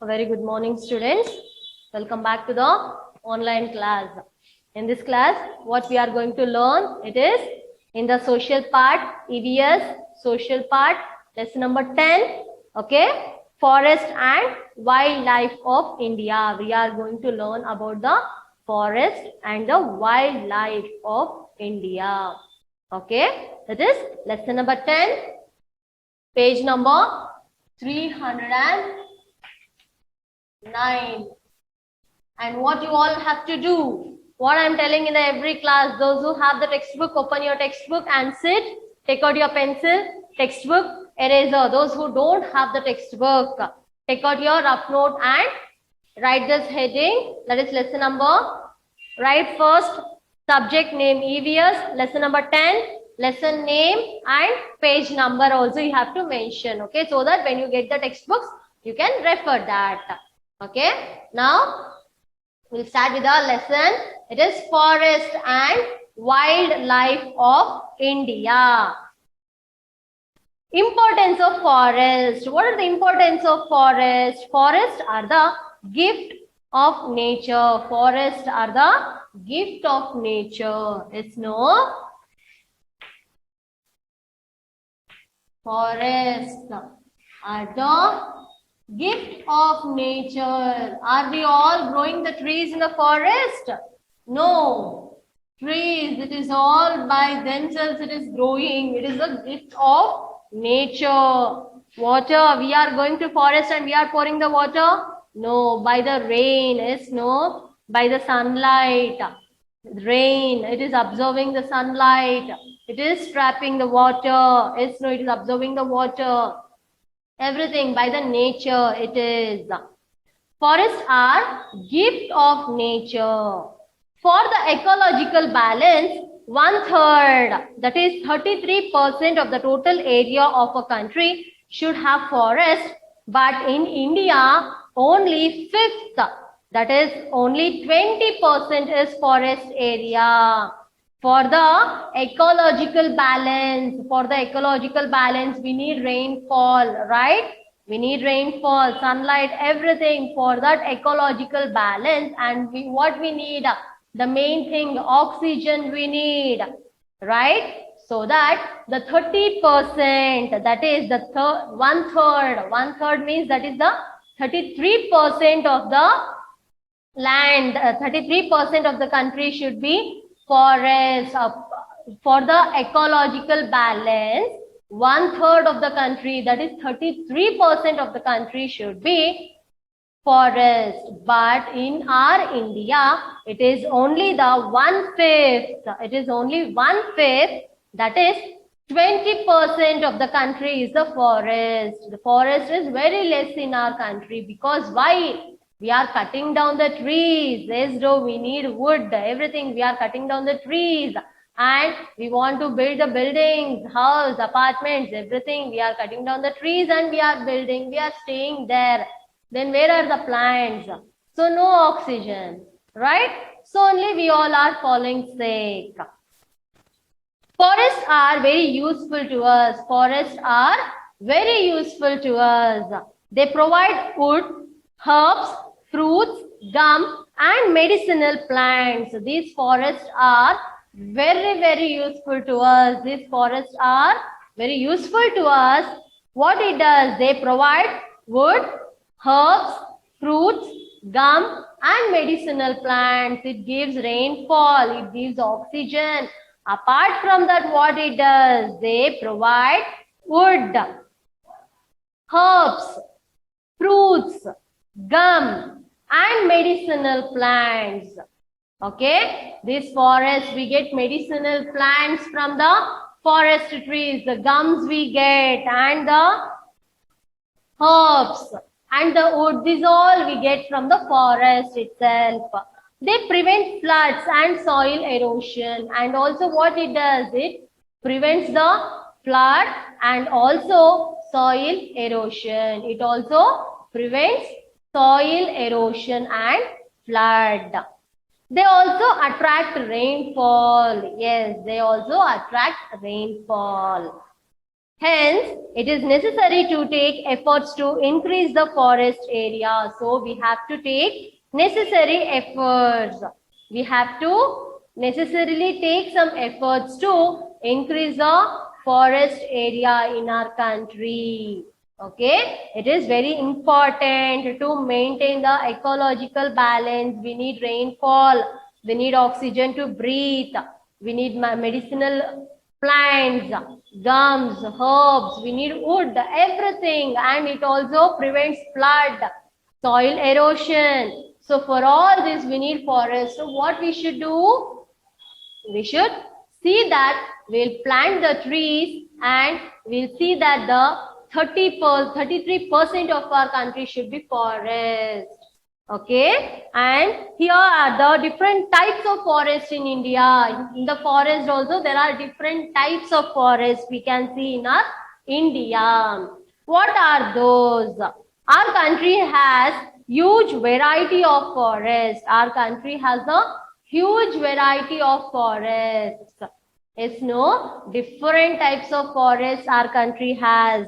A very good morning, students. Welcome back to the online class. In this class, what we are going to learn, it is in the social part, EVS, social part, lesson number 10, okay? Forest and wildlife of India. We are going to learn about the forest and the wildlife of India. Okay? That is lesson number 10, page number 309. And what you all have to do, what I am telling in every class, those who have the textbook, open your textbook and sit, take out your pencil, textbook, eraser. Those who don't have the textbook, take out your rough note and write this heading, that is lesson number, write first subject name EVS, lesson number 10, lesson name and page number also you have to mention, okay, so that when you get the textbooks, you can refer that, okay. Now, we'll start with our lesson. It is forest and wildlife of India. Importance of forest. What are the importance of forest? Forests are the gift of nature. Forests are the gift of nature. It's no. Forests are the gift of nature. Are we all growing the trees in the forest? No. Trees, it is all by themselves, it is growing. It is a gift of nature. Water, we are going to forest and we are pouring the water? No. By the rain, yes, no. By the sunlight. Rain, it is absorbing the sunlight. It is trapping the water. Yes, no, it is absorbing the water. Everything by the nature it is. Forests are gift of nature. For the ecological balance, 1/3, that is 33% of the total area of a country should have forest, but in India, only 1/5, that is only 20% is forest area. For the ecological balance, we need rainfall, right? We need rainfall, sunlight, everything for that ecological balance. And what we need, the main thing, oxygen we need, right? So that the 30%, that is the 1/3 means that is the 33% of the land, 33% of the country should be forest. For the ecological balance, 1/3 of the country, that is 33% of the country should be forest. But in our India, it is only the 1/5. It is only 1/5, that is 20% of the country is the forest. The forest is very less in our country because why? We are cutting down the trees. Yes, though we need wood, everything. We are cutting down the trees and we want to build the buildings, house, apartments, everything. We are cutting down the trees and we are building. We are staying there. Then where are the plants? So no oxygen, right? So only we all are falling sick. Forests are very useful to us. Forests are very useful to us. They provide wood, herbs, fruits, gum and medicinal plants. These forests are very, very useful to us. These forests are very useful to us. What it does, they provide wood, herbs, fruits, gum and medicinal plants. It gives rainfall, it gives oxygen. Apart from that, what it does, they provide wood, herbs, fruits, gum and medicinal plants. Okay, this forest, we get medicinal plants from the forest trees, the gums we get and the herbs and the wood, this all we get from the forest itself. They prevent floods and soil erosion, and also what it does, it prevents the flood and also soil erosion. It also prevents soil erosion and flood. They also attract rainfall. Yes, they also attract rainfall. Hence, it is necessary to take efforts to increase the forest area. So, we have to take necessary efforts. We have to necessarily take some efforts to increase the forest area in our country. Okay, it is very important to maintain the ecological balance. We need rainfall, we need oxygen to breathe, we need medicinal plants, gums, herbs, we need wood, everything, and it also prevents flood, soil erosion. So for all this we need forest. So what we should do? We should see that we'll plant the trees and we'll see that the 33% of our country should be forest. Okay, and here are the different types of forest in India. In the forest also there are different types of forest we can see in our India. What are those? Our country has huge variety of forests. Our country has a huge variety of forests. Yes, no, different types of forests our country has.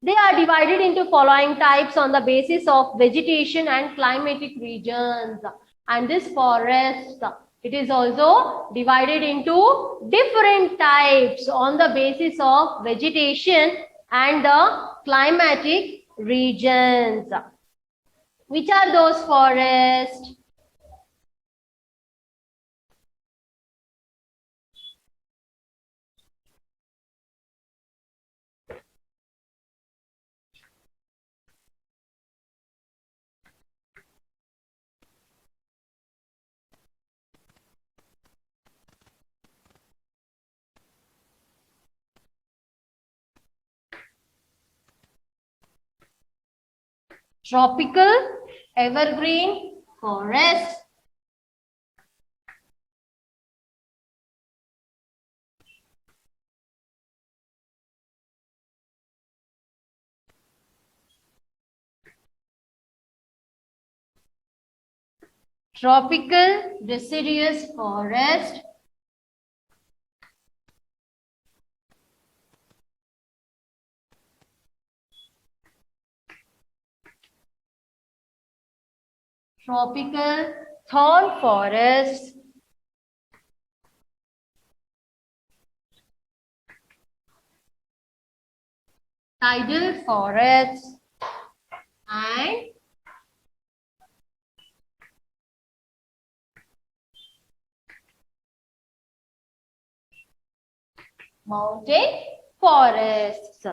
They are divided into following types on the basis of vegetation and climatic regions. And this forest, it is also divided into different types on the basis of vegetation and the climatic regions. Which are those forests? Tropical evergreen forest, tropical deciduous forest, tropical thorn forest, tidal forests, and mountain forests.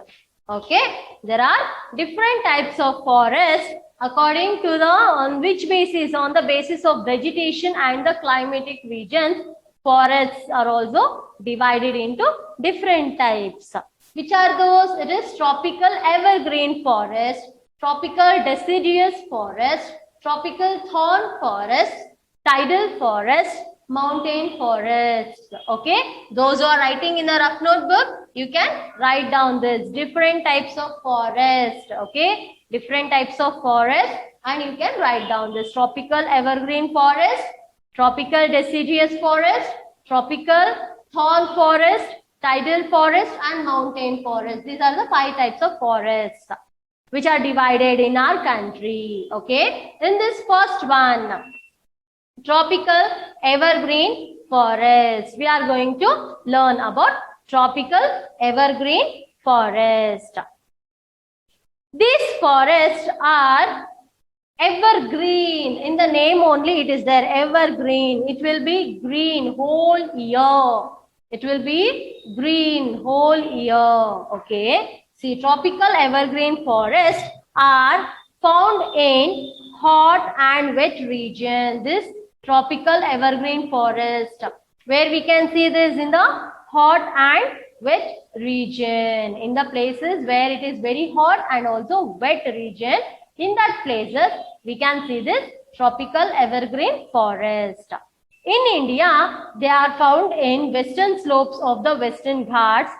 Okay, there are different types of forests according to the on which basis, on the basis of vegetation and the climatic regions. Forests are also divided into different types. Which are those? It is tropical evergreen forest, tropical deciduous forest, tropical thorn forest, tidal forest, mountain forests. Okay, those who are writing in a rough notebook, you can write down this different types of forest. Okay, different types of forest, and you can write down this: tropical evergreen forest, tropical deciduous forest, tropical thorn forest, tidal forest, and mountain forest. These are the 5 types of forests which are divided in our country. Okay, in this first one, tropical evergreen forest, we are going to learn about tropical evergreen forest. These forests are evergreen. In the name only it is there, evergreen. It will be green whole year. It will be green whole year. Okay. See, tropical evergreen forests are found in hot and wet region. This tropical evergreen forest, where we can see this in the hot and wet region, in the places where it is very hot and also wet region. In that places we can see this tropical evergreen forest. In India, they are found in western slopes of the Western Ghats,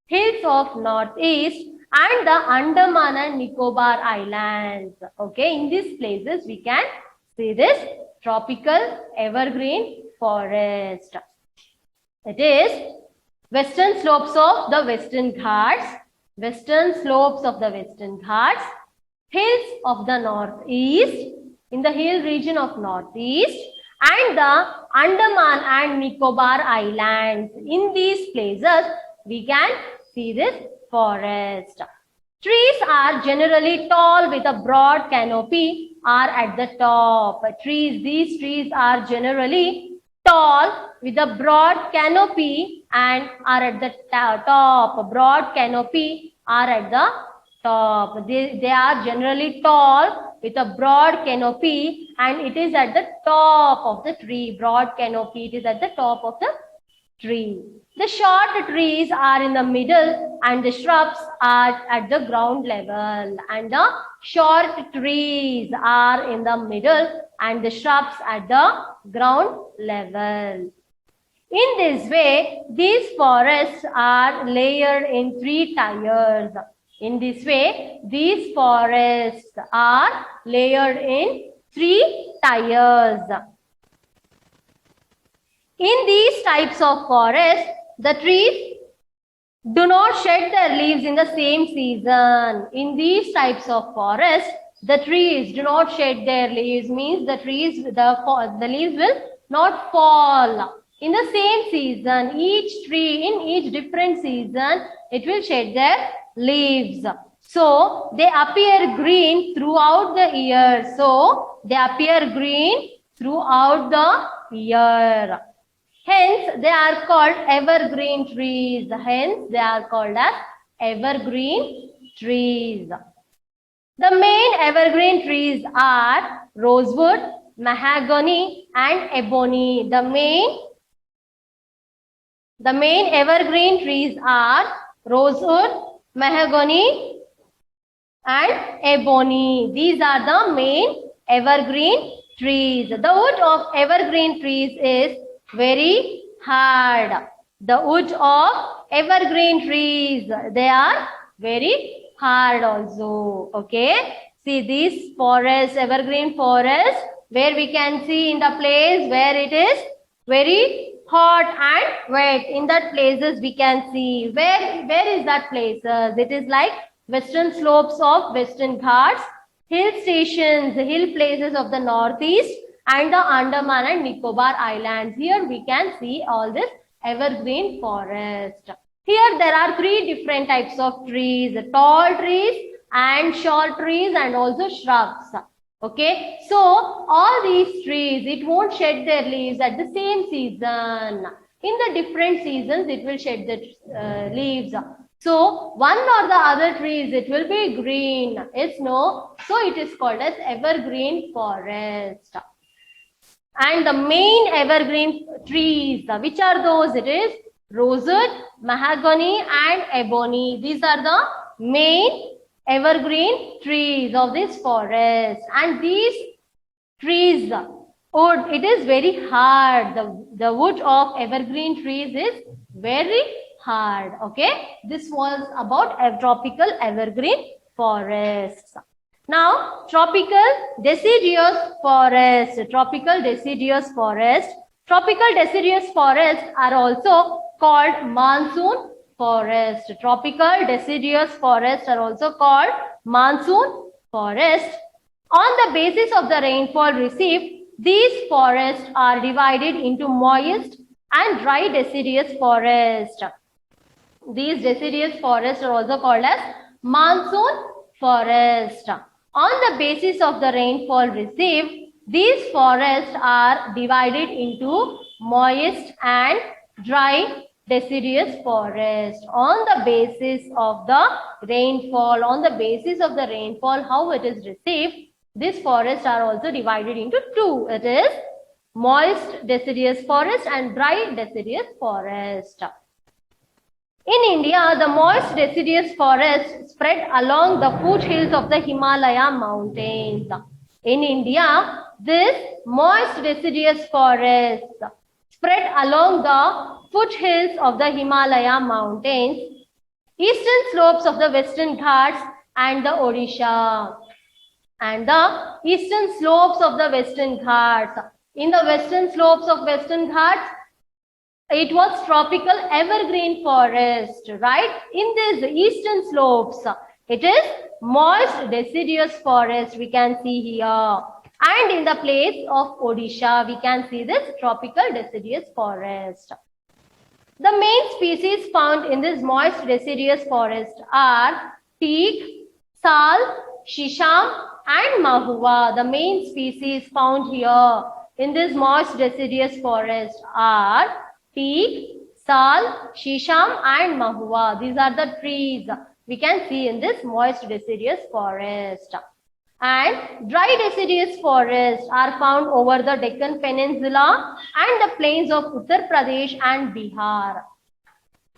hills of Northeast, and the Andaman and Nicobar Islands. Okay, in these places we can see this tropical evergreen forest. It is western slopes of the Western Ghats, western slopes of the Western Ghats, hills of the northeast, in the hill region of northeast, and the Andaman and Nicobar Islands. In these places, we can see this forest. Trees are generally tall with a broad canopy are at the top. These trees are generally tall with a broad canopy and are at the top. Broad canopy are at the top. They are generally tall with a broad canopy and it is at the top of the tree. Broad canopy, it is at the top of the tree. The short trees are in the middle and the shrubs are at the ground level. And the short trees are in the middle and the shrubs at the ground level. In this way, these forests are layered in 3 tiers. In this way, these forests are layered in 3 tiers. In these types of forests, the trees do not shed their leaves in the same season. In these types of forests, the trees do not shed their leaves, means the leaves will not fall in the same season. Each tree in each different season, it will shed their leaves. So, they appear green throughout the year. So, they appear green throughout the year. Hence, they are called evergreen trees. Hence, they are called as evergreen trees. The main evergreen trees are rosewood, mahogany, and ebony. The main evergreen trees are rosewood, mahogany, and ebony. These are the main evergreen trees. The wood of evergreen trees is very hard. The wood of evergreen trees, they are very hard also. Okay. See these forests, evergreen forest, where we can see in the place where it is very hot and wet. In that places we can see. Where is that places? It is like western slopes of Western Ghats, hill stations, hill places of the northeast, and the Andaman and Nicobar Islands. Here we can see all this evergreen forest. Here there are 3 different types of trees, tall trees and short trees and also shrubs. Okay, so all these trees, it won't shed their leaves at the same season. In the different seasons, it will shed the leaves. So, one or the other trees, it will be green. It's no. So, it is called as evergreen forest. And the main evergreen trees, which are those? It is rosewood, mahogany, and ebony. These are the main evergreen trees of this forest. And these trees, wood, it is very hard. The wood of evergreen trees is very hard. Okay, this was about a tropical evergreen forests. Now, tropical deciduous forest. Tropical deciduous forest. Tropical deciduous forests are also called monsoon forest. Tropical deciduous forests are also called monsoon forest. On the basis of the rainfall received, these forests are divided into moist and dry deciduous forest. These deciduous forests are also called as monsoon forest. On the basis of the rainfall received, these forests are divided into moist and dry deciduous forest. On the basis of the rainfall, how it is received, these forests are also divided into 2. It is moist deciduous forest and dry deciduous forest. In India, the moist deciduous forest spread along the foothills of the Himalaya mountains. In India, this moist deciduous forest spread along the foothills of the Himalaya mountains, eastern slopes of the Western Ghats and the Odisha. And the eastern slopes of the Western Ghats. In the western slopes of Western Ghats, It was tropical evergreen forest, right? In these eastern slopes, it is moist deciduous forest we can see here. And in the place of Odisha, we can see this tropical deciduous forest. The main species found in this moist deciduous forest are teak, sal, shisham and mahua. The main species found here in this moist deciduous forest are teak, sal, shisham and mahua. These are the trees we can see in this moist deciduous forest. And dry deciduous forests are found over the Deccan Peninsula and the plains of Uttar Pradesh and Bihar.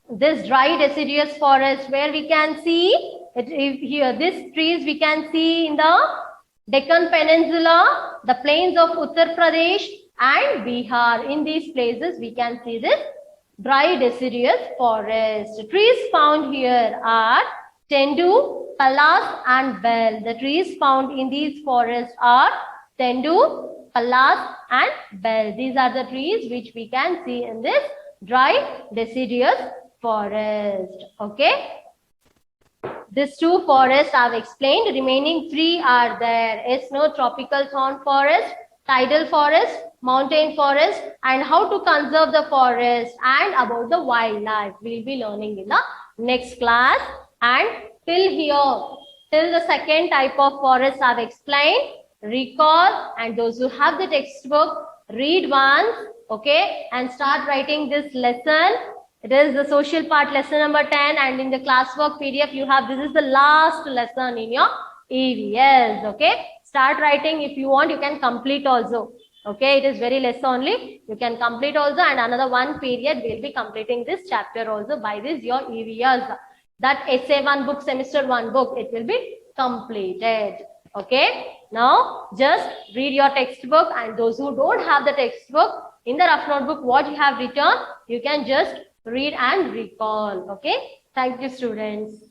This dry deciduous forest where we can see here, these trees we can see in the Deccan Peninsula, the plains of Uttar Pradesh and Bihar. In these places we can see this dry deciduous forest. Trees found here are Tendu, Palas and Bel. The trees found in these forests are Tendu, Palas and Bel. These are the trees which we can see in this dry deciduous forest. Okay. These two forests I have explained. Remaining three are there. Snow tropical thorn forest, tidal forest, mountain forest, and how to conserve the forest and about the wildlife. We will be learning in the next class. And till here, till the second type of forest I have explained, recall, and those who have the textbook, read once, okay, and start writing this lesson. It is the social part lesson number 10, and in the classwork PDF you have, this is the last lesson in your EVS, okay. Start writing. If you want, you can complete also. Okay, it is very less only. You can complete also, and another one period we will be completing this chapter also by this your EVS. That essay 1 book, semester 1 book, it will be completed. Okay. Now, just read your textbook, and those who don't have the textbook, in the rough notebook, what you have written, you can just read and recall. Okay. Thank you, students.